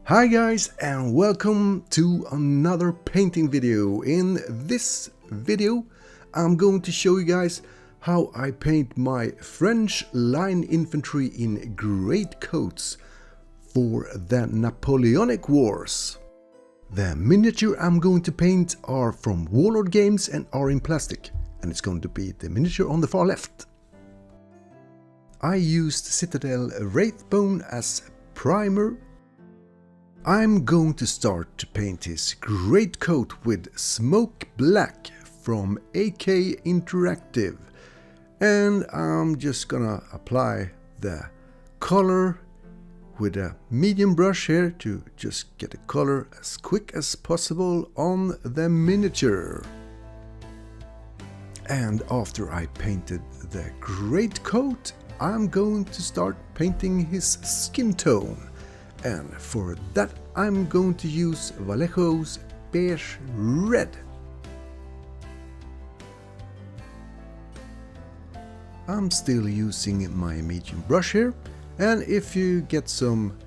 Hi guys, and welcome to another painting video. In this video I'm going to show you guys how I paint my French line infantry in greatcoats for the Napoleonic Wars. The miniature I'm going to paint are from Warlord Games and are in plastic, and it's going to be the miniature on the far left. I used Citadel Wraithbone as primer. I'm going to start to paint his greatcoat with Smoke Black from AK Interactive, and I'm just gonna apply the color with a medium brush here to just get the color as quick as possible on the miniature. And after I painted the greatcoat, I'm going to start painting his skin tone. And for that I'm going to use Vallejo's Beige Red. I'm still using my medium brush here, and if you get some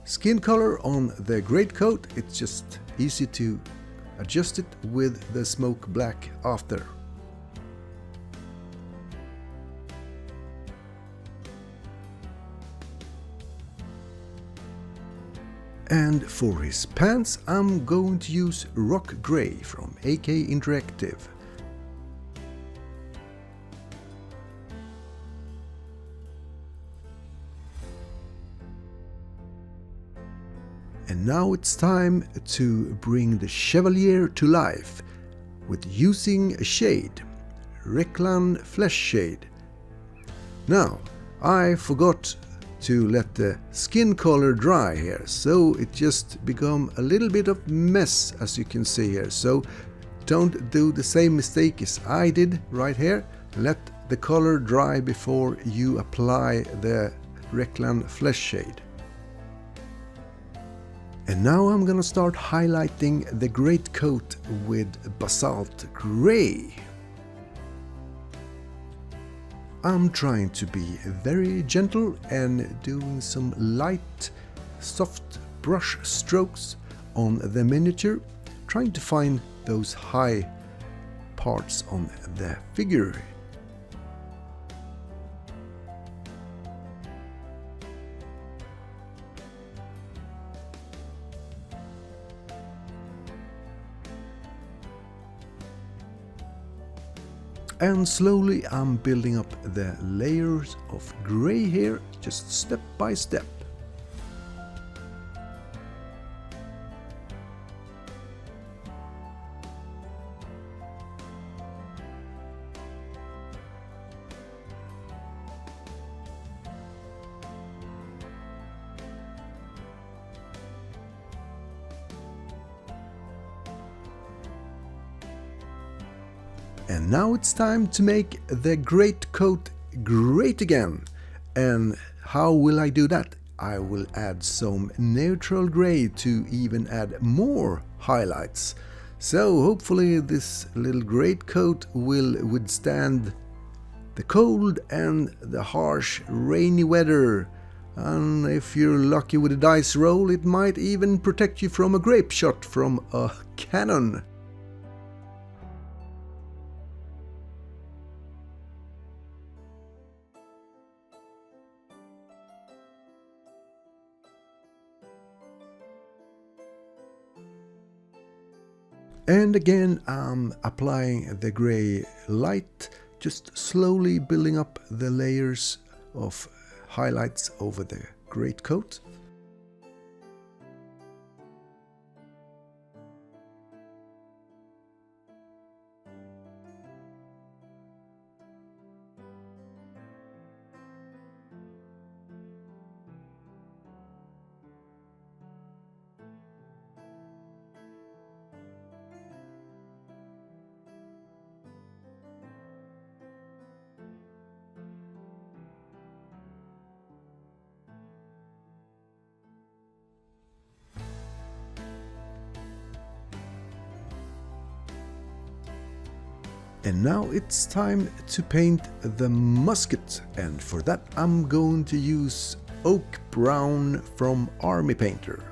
skin color on the greatcoat, it's just easy to adjust it with the Smoke Black after. And for his pants I'm going to use Rock Grey from AK Interactive. And now it's time to bring the Chevalier to life with using a shade, Reclan Flesh Shade. Now, I forgot to let the skin color dry here, so it just become a little bit of mess, as you can see here. So don't do the same mistake as I did right here. Let the color dry before you apply the Reclan Flesh Shade. And now I'm gonna start highlighting the greatcoat with Basalt Grey. I'm trying to be very gentle and doing some light, soft brush strokes on the miniature, trying to find those high parts on the figure. And slowly I'm building up the layers of grey here, just step by step. And now it's time to make the greatcoat great again. And how will I do that? I will add some neutral grey to even add more highlights. So hopefully this little greatcoat will withstand the cold and the harsh rainy weather. And if you're lucky with a dice roll, it might even protect you from a grape shot from a cannon. And again I'm applying the grey light, just slowly building up the layers of highlights over the greatcoat. And now it's time to paint the musket, and for that I'm going to use Oak Brown from Army Painter.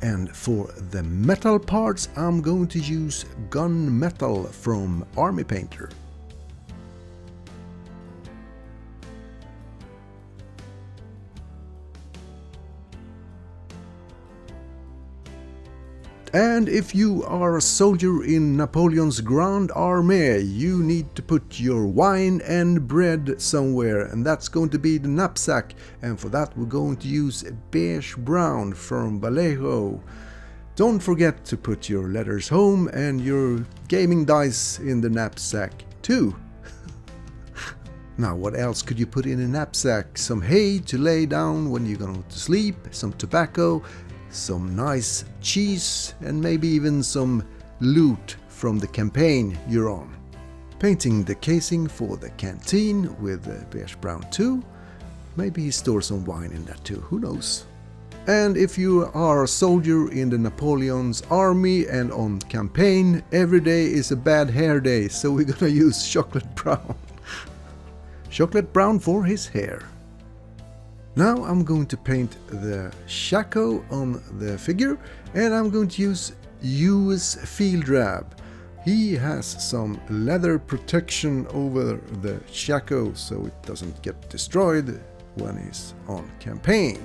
And for the metal parts, I'm going to use gunmetal from Army Painter. And if you are a soldier in Napoleon's Grand Army, you need to put your wine and bread somewhere, and that's going to be the knapsack. And for that we're going to use beige brown from Vallejo. Don't forget to put your letters home and your gaming dice in the knapsack too. Now, what else could you put in a knapsack? Some hay to lay down when you're going to sleep, some tobacco, some nice cheese, and maybe even some loot from the campaign you're on. Painting the casing for the canteen with beige brown too. Maybe store some wine in that too, who knows. And if you are a soldier in the Napoleon's army and on campaign, every day is a bad hair day, so we're gonna use chocolate brown. Chocolate brown for his hair. Now I'm going to paint the shako on the figure, and I'm going to use US Field Drab. He has some leather protection over the shako so it doesn't get destroyed when he's on campaign.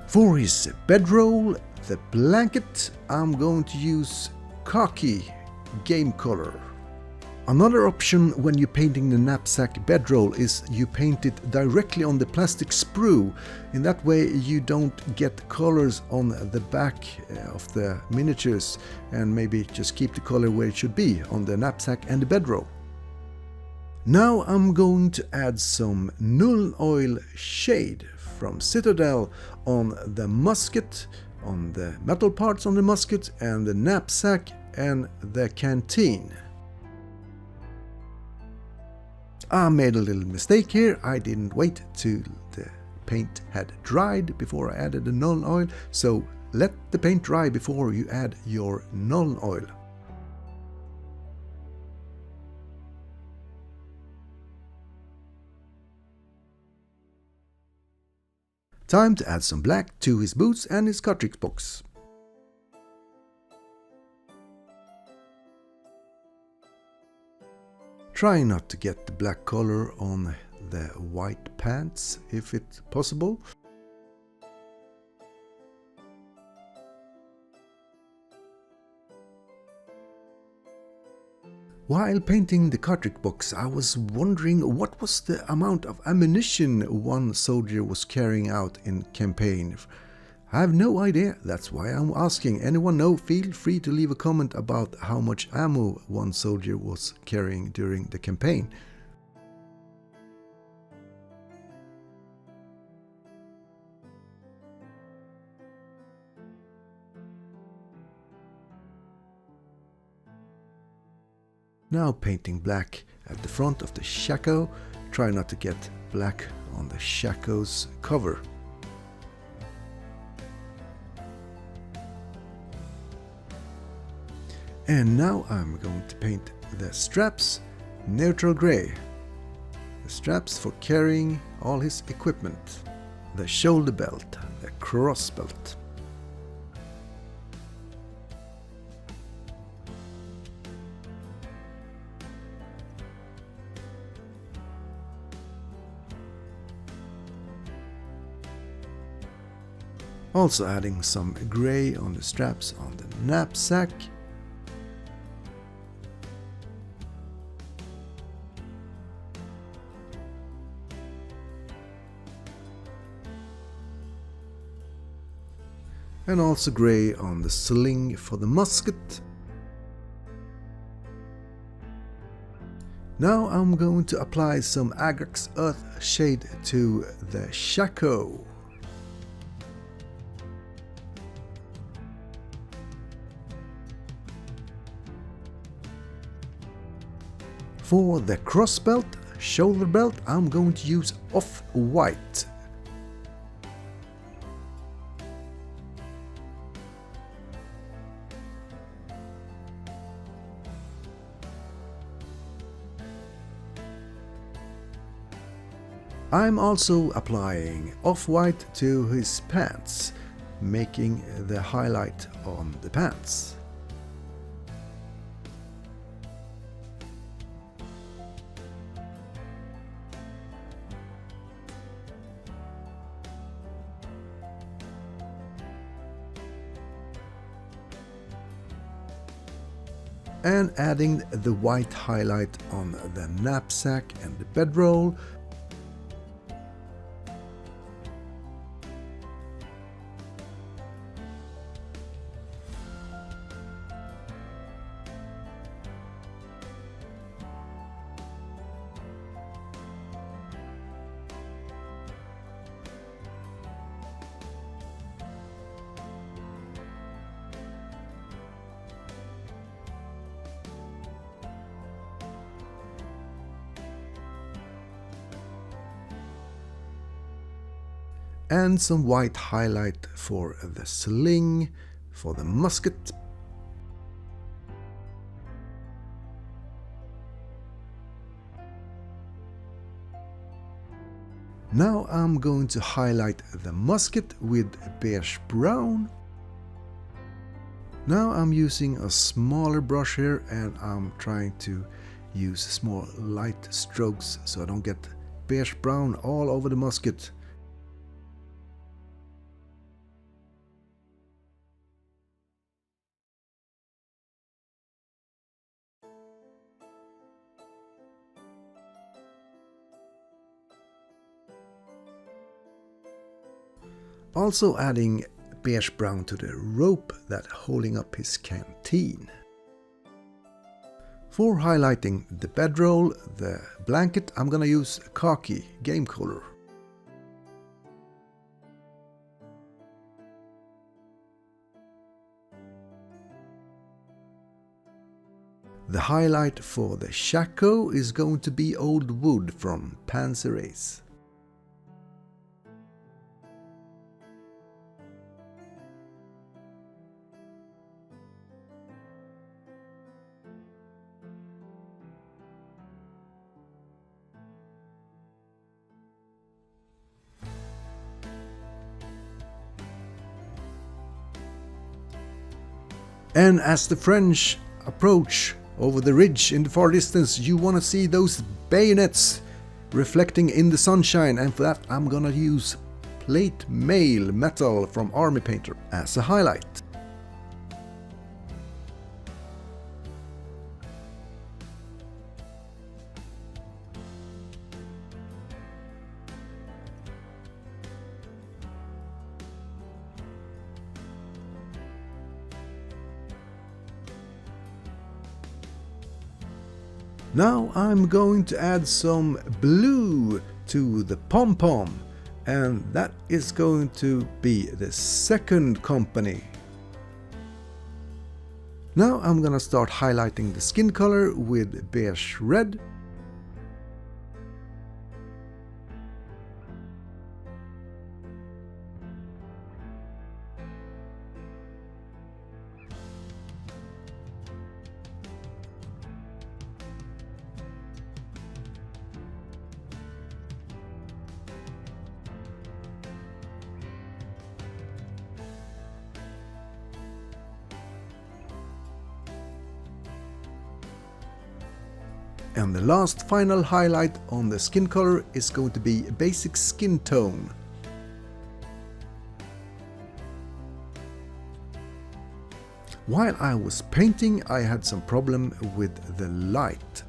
For his bedroll, the blanket, I'm going to use khaki game color. Another option when you're painting the knapsack bedroll is you paint it directly on the plastic sprue. In that way you don't get colors on the back of the miniatures, and maybe just keep the color where it should be on the knapsack and the bedroll. Now I'm going to add some Null Oil shade from Citadel on the musket, on the metal parts on the musket, and the knapsack and the canteen. I made a little mistake here. I didn't wait till the paint had dried before I added the Null Oil, so let the paint dry before you add your Null Oil. Time to add some black to his boots and his cartridge box. Try not to get the black color on the white pants if it's possible. While painting the cartridge box, I was wondering what was the amount of ammunition one soldier was carrying out in campaign. I have no idea, that's why I'm asking. Anyone know? Feel free to leave a comment about how much ammo one soldier was carrying during the campaign. Now painting black at the front of the shako. Try not to get black on the shako's cover. And now I'm going to paint the straps neutral gray. The straps for carrying all his equipment. The shoulder belt, the cross belt. Also adding some gray on the straps on the knapsack. And also gray on the sling for the musket. Now I'm going to apply some Agax Earth shade to the shako. For the cross belt, shoulder belt, I'm going to use off-white. I'm also applying off-white to his pants, making the highlight on the pants. And adding the white highlight on the knapsack and the bedroll. And some white highlight for the sling, for the musket. Now I'm going to highlight the musket with beige brown. Now I'm using a smaller brush here and I'm trying to use small light strokes so I don't get beige brown all over the musket. Also adding beige brown to the rope that's holding up his canteen. For highlighting the bedroll, the blanket, I'm gonna use khaki game color. The highlight for the shako is going to be old wood from Panzer Ace. And as the French approach over the ridge in the far distance, you want to see those bayonets reflecting in the sunshine, and for that I'm gonna use plate mail metal from Army Painter as a highlight. Now I'm going to add some blue to the pom-pom, and that is going to be the second company. Now I'm gonna start highlighting the skin color with beige red. And the last final highlight on the skin color is going to be a basic skin tone. While I was painting, I had some problem with the light.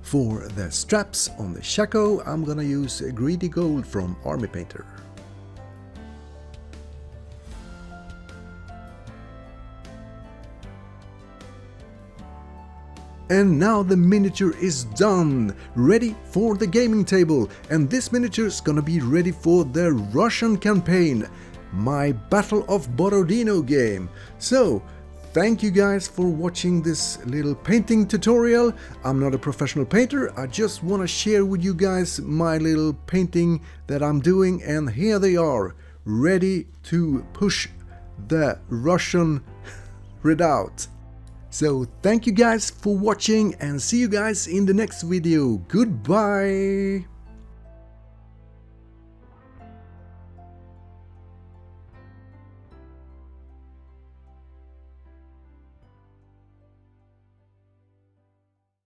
For the straps on the shako, I'm gonna use greedy gold from Army Painter. And now the miniature is done, ready for the gaming table, and this miniature is gonna be ready for the Russian campaign, my Battle of Borodino game. So, thank you guys for watching this little painting tutorial. I'm not a professional painter, I just want to share with you guys my little painting that I'm doing, and here they are, ready to push the Russian redoubt. So thank you guys for watching and see you guys in the next video. Goodbye!